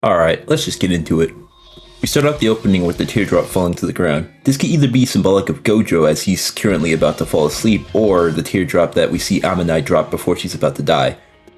Alright, let's just get into it. We start off the opening with the teardrop falling to the ground. This could either be symbolic of Gojo as he's currently about to fall asleep, or the teardrop that we see Amanai drop before she's about to die.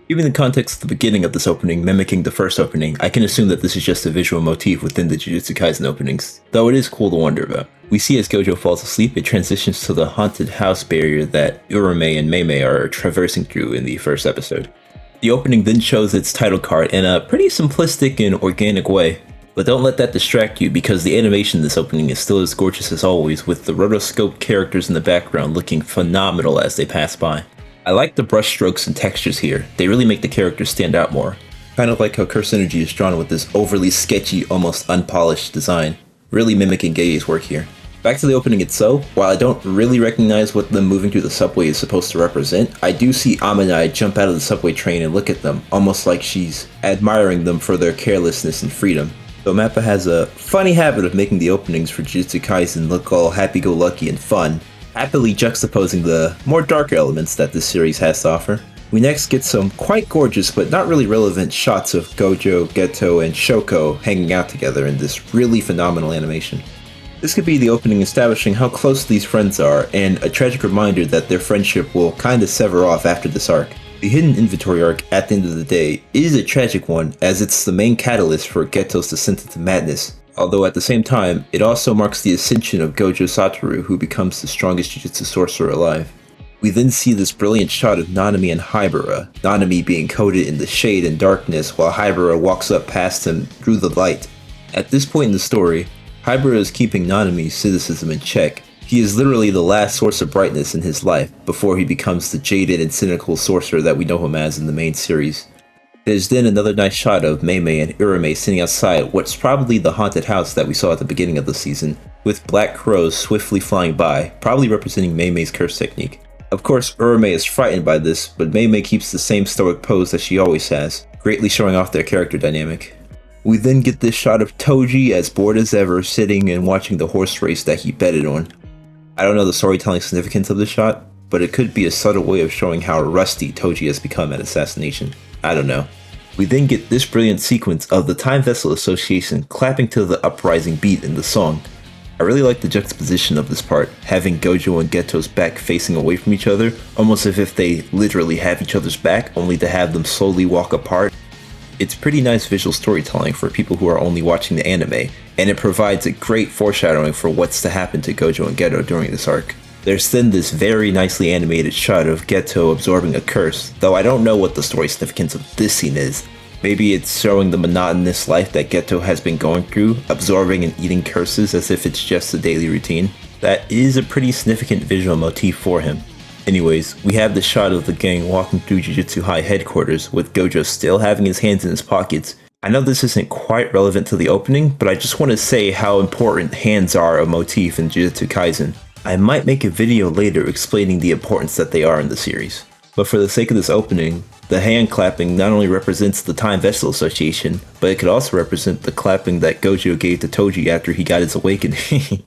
Given the context of the beginning of this opening mimicking the first opening, I can assume that this is just a visual motif within the Jujutsu Kaisen openings, though it is cool to wonder about. We see as Gojo falls asleep, it transitions to the haunted house barrier that Urame and Meimei are traversing through in the first episode. The opening then shows its title card in a pretty simplistic and organic way. But don't let that distract you because the animation in this opening is still as gorgeous as always, with the rotoscope characters in the background looking phenomenal as they pass by. I like the brush strokes and textures here, they really make the characters stand out more. Kind of like how Curse Energy is drawn with this overly sketchy, almost unpolished design, really mimicking Gei's work here. Back to the opening itself, while I don't really recognize what them moving through the subway is supposed to represent, I do see Amanai jump out of the subway train and look at them, almost like she's admiring them for their carelessness and freedom. So Mappa has a funny habit of making the openings for Jujutsu Kaisen look all happy-go-lucky and fun, happily juxtaposing the more dark elements that this series has to offer. We next get some quite gorgeous but not really relevant shots of Gojo, Geto, and Shoko hanging out together in this really phenomenal animation. This could be the opening establishing how close these friends are, and a tragic reminder that their friendship will kinda sever off after this arc. The hidden inventory arc, at the end of the day, is a tragic one, as it's the main catalyst for Geto's descent into madness. Although at the same time, it also marks the ascension of Gojo Satoru, who becomes the strongest Jujutsu sorcerer alive. We then see this brilliant shot of Nanami and Haibara, Nanami being coated in the shade and darkness while Haibara walks up past him through the light. At this point in the story, Haibara is keeping Nanami's cynicism in check. He is literally the last source of brightness in his life, before he becomes the jaded and cynical sorcerer that we know him as in the main series. There's then another nice shot of Meimei and Urame sitting outside what's probably the haunted house that we saw at the beginning of the season, with black crows swiftly flying by, probably representing Meimei's curse technique. Of course, Urame is frightened by this, but Meimei keeps the same stoic pose that she always has, greatly showing off their character dynamic. We then get this shot of Toji as bored as ever, sitting and watching the horse race that he betted on. I don't know the storytelling significance of this shot, but it could be a subtle way of showing how rusty Toji has become at assassination. I don't know. We then get this brilliant sequence of the Time Vessel Association clapping to the uprising beat in the song. I really like the juxtaposition of this part, having Gojo and Geto's back facing away from each other, almost as if they literally have each other's back, only to have them slowly walk apart. It's pretty nice visual storytelling for people who are only watching the anime, and it provides a great foreshadowing for what's to happen to Gojo and Geto during this arc. There's then this very nicely animated shot of Geto absorbing a curse, though I don't know what the story significance of this scene is. Maybe it's showing the monotonous life that Geto has been going through, absorbing and eating curses as if it's just a daily routine. That is a pretty significant visual motif for him. Anyways, we have the shot of the gang walking through Jujutsu High headquarters, with Gojo still having his hands in his pockets. I know this isn't quite relevant to the opening, but I just want to say how important hands are a motif in Jujutsu Kaisen. I might make a video later explaining the importance that they are in the series. But for the sake of this opening, the hand clapping not only represents the Time Vessel Association, but it could also represent the clapping that Gojo gave to Toji after he got his awakening.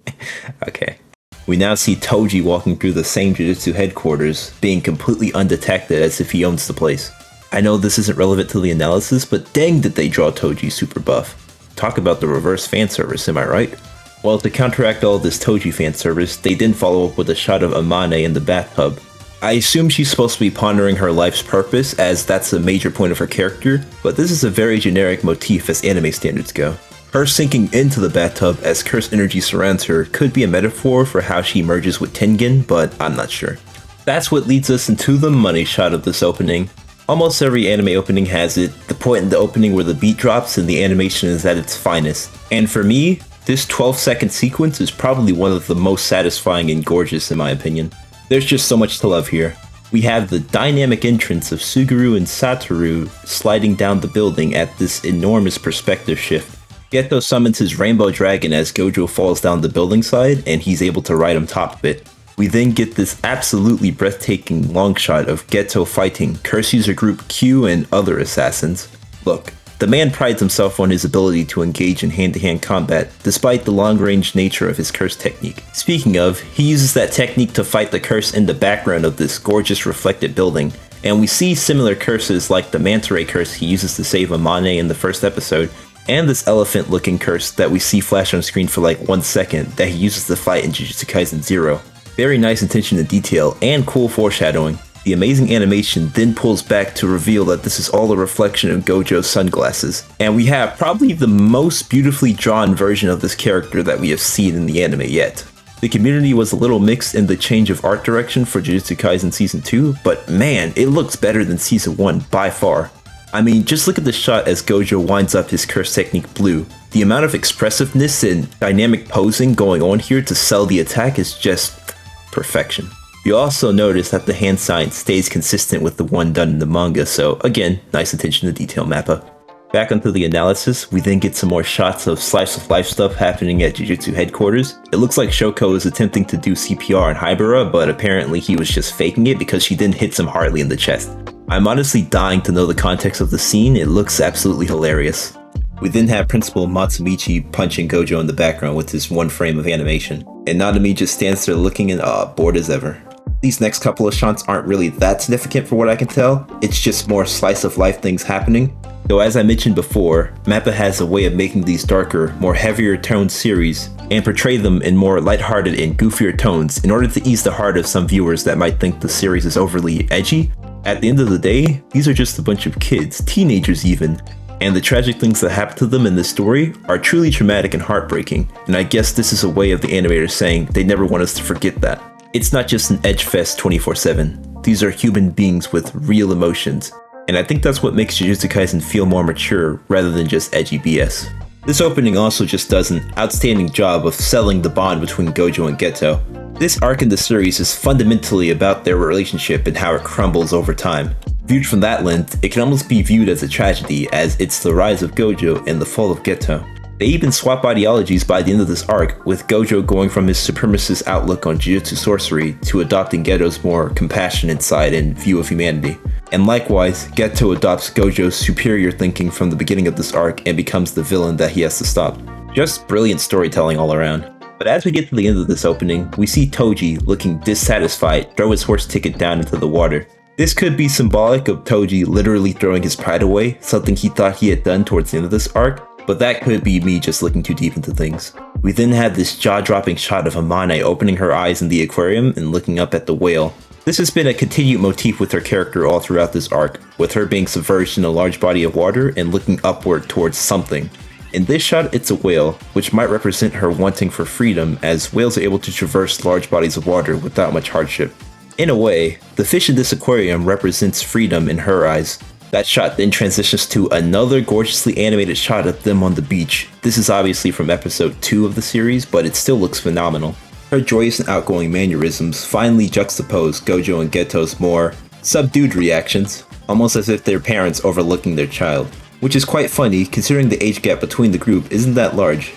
Okay. We now see Toji walking through the same Jujutsu headquarters, being completely undetected as if he owns the place. I know this isn't relevant to the analysis, but dang did they draw Toji super buff. Talk about the reverse fan service, am I right? Well, to counteract all this Toji fan service, they then follow up with a shot of Amane in the bathtub. I assume she's supposed to be pondering her life's purpose, as that's a major point of her character, but this is a very generic motif as anime standards go. Her sinking into the bathtub as curse energy surrounds her could be a metaphor for how she merges with Tengen, but I'm not sure. That's what leads us into the money shot of this opening. Almost every anime opening has it, the point in the opening where the beat drops and the animation is at its finest. And for me, this 12-second sequence is probably one of the most satisfying and gorgeous in my opinion. There's just so much to love here. We have the dynamic entrance of Suguru and Satoru sliding down the building at this enormous perspective shift. Geto summons his rainbow dragon as Gojo falls down the building side and he's able to ride on top of it. We then get this absolutely breathtaking long shot of Geto fighting Curse User Group Q and other assassins. Look, the man prides himself on his ability to engage in hand-to-hand combat, despite the long-range nature of his curse technique. Speaking of, he uses that technique to fight the curse in the background of this gorgeous reflected building, and we see similar curses like the Manta Ray curse he uses to save Amane in the first episode. and this elephant looking curse that we see flash on screen for like 1 second that he uses to fight in Jujutsu Kaisen 0. Very nice attention to detail and cool foreshadowing. The amazing animation then pulls back to reveal that this is all a reflection of Gojo's sunglasses, and we have probably the most beautifully drawn version of this character that we have seen in the anime yet. The community was a little mixed in the change of art direction for Jujutsu Kaisen Season 2, but man, it looks better than Season 1 by far. I mean, just look at the shot as Gojo winds up his curse technique blue. The amount of expressiveness and dynamic posing going on here to sell the attack is just perfection. You also notice that the hand sign stays consistent with the one done in the manga, so again, nice attention to detail, Mappa. Back onto the analysis, we then get some more shots of slice of life stuff happening at Jujutsu headquarters. It looks like Shoko is attempting to do CPR on Haibara, but apparently he was just faking it because she then hits him hardly in the chest. I'm honestly dying to know the context of the scene, it looks absolutely hilarious. We then have Principal Matsumichi punching Gojo in the background with his one frame of animation, and Nanami just stands there looking and bored as ever. These next couple of shots aren't really that significant for what I can tell, it's just more slice of life things happening. Though as I mentioned before, Mappa has a way of making these darker, more heavier toned series and portray them in more lighthearted and goofier tones in order to ease the heart of some viewers that might think the series is overly edgy. At the end of the day, these are just a bunch of kids, teenagers even, and the tragic things that happen to them in this story are truly traumatic and heartbreaking, and I guess this is a way of the animators saying they never want us to forget that. It's not just an edge fest 24/7, these are human beings with real emotions, and I think that's what makes Jujutsu Kaisen feel more mature rather than just edgy BS. This opening also just does an outstanding job of selling the bond between Gojo and Geto. This arc in the series is fundamentally about their relationship and how it crumbles over time. Viewed from that lens, it can almost be viewed as a tragedy, as it's the rise of Gojo and the fall of Geto. They even swap ideologies by the end of this arc, with Gojo going from his supremacist outlook on Jujutsu sorcery to adopting Geto's more compassionate side and view of humanity. And likewise, Geto adopts Gojo's superior thinking from the beginning of this arc and becomes the villain that he has to stop. Just brilliant storytelling all around. But as we get to the end of this opening, we see Toji, looking dissatisfied, throw his horse ticket down into the water. This could be symbolic of Toji literally throwing his pride away, something he thought he had done towards the end of this arc, but that could be me just looking too deep into things. We then have this jaw-dropping shot of Amane opening her eyes in the aquarium and looking up at the whale. This has been a continued motif with her character all throughout this arc, with her being submerged in a large body of water and looking upward towards something. In this shot, it's a whale, which might represent her wanting for freedom, as whales are able to traverse large bodies of water without much hardship. In a way, the fish in this aquarium represents freedom in her eyes. That shot then transitions to another gorgeously animated shot of them on the beach. This is obviously from episode 2 of the series, but it still looks phenomenal. Her joyous and outgoing mannerisms finally juxtapose Gojo and Geto's more subdued reactions, almost as if they're parents overlooking their child. Which is quite funny considering the age gap between the group isn't that large.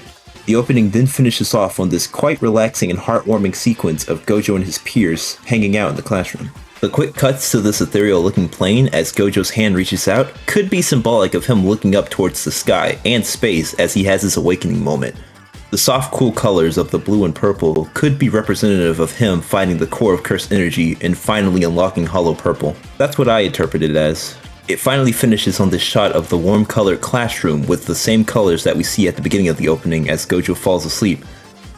The opening then finishes off on this quite relaxing and heartwarming sequence of Gojo and his peers hanging out in the classroom. The quick cuts to this ethereal looking plane as Gojo's hand reaches out could be symbolic of him looking up towards the sky and space as he has his awakening moment. The soft cool colors of the blue and purple could be representative of him finding the core of cursed energy and finally unlocking hollow purple. That's what I interpret it as. It finally finishes on this shot of the warm colored classroom with the same colors that we see at the beginning of the opening as Gojo falls asleep.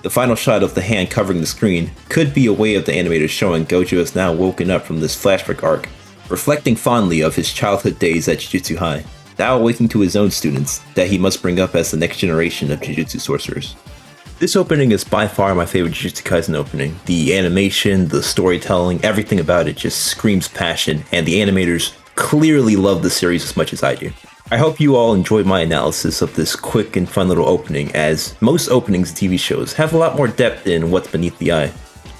The final shot of the hand covering the screen could be a way of the animators showing Gojo is now woken up from this flashback arc, reflecting fondly of his childhood days at Jujutsu High, now awaking to his own students that he must bring up as the next generation of Jujutsu sorcerers. This opening is by far my favorite Jujutsu Kaisen opening. The animation, the storytelling, everything about it just screams passion, and the animators clearly love the series as much as I do. I hope you all enjoyed my analysis of this quick and fun little opening, as most openings in TV shows have a lot more depth in what's beneath the eye.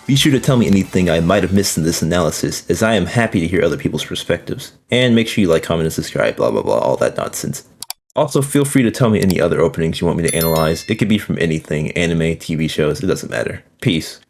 Be sure to tell me anything I might have missed in this analysis, as I am happy to hear other people's perspectives. And make sure you like, comment, and subscribe, blah blah blah, all that nonsense. Also, feel free to tell me any other openings you want me to analyze. It could be from anything, anime, TV shows, it doesn't matter. Peace.